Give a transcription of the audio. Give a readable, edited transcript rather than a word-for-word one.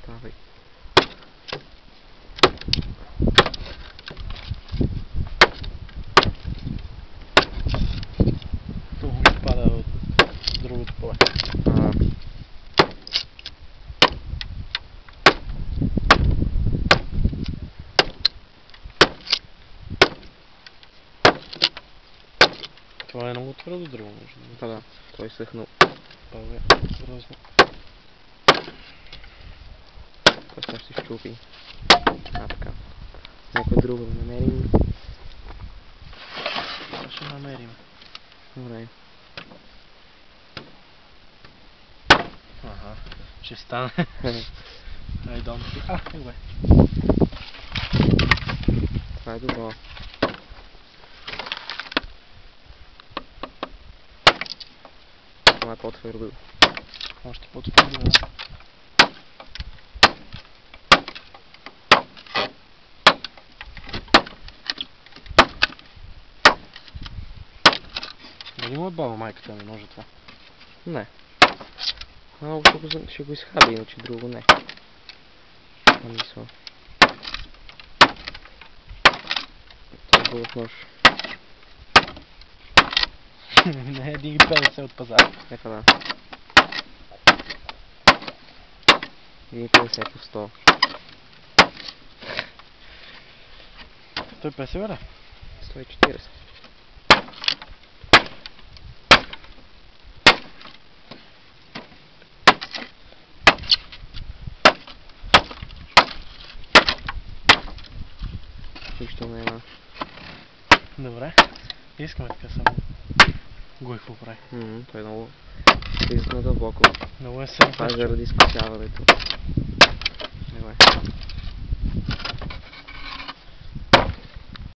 Ставай. Пада от другото поле. Това е много твърдо дърво, може да. Да, той е съхнал. Това е грозно. Това сега ще щупи. Така. Някой друго да намерим. Това ще намерим. Добре. Ага, ще стане. I don't see. Добре. Това е добро. Това е по-твърдо. Още по-твърдо, да. Дали му е баба майката ми, може това? Не. Малко ще го изхаби, иначе друго не. Мисъл. Това е хубав нож. Не, 1,50 от пазара. Нека да. 1,50 по 100. 150 бе? 140. Нищо няма. Добре. Искаме така само. Гой какво прави? Той е много слизат надълбоко. Много е сърф. Това е заради спасяването. Давай.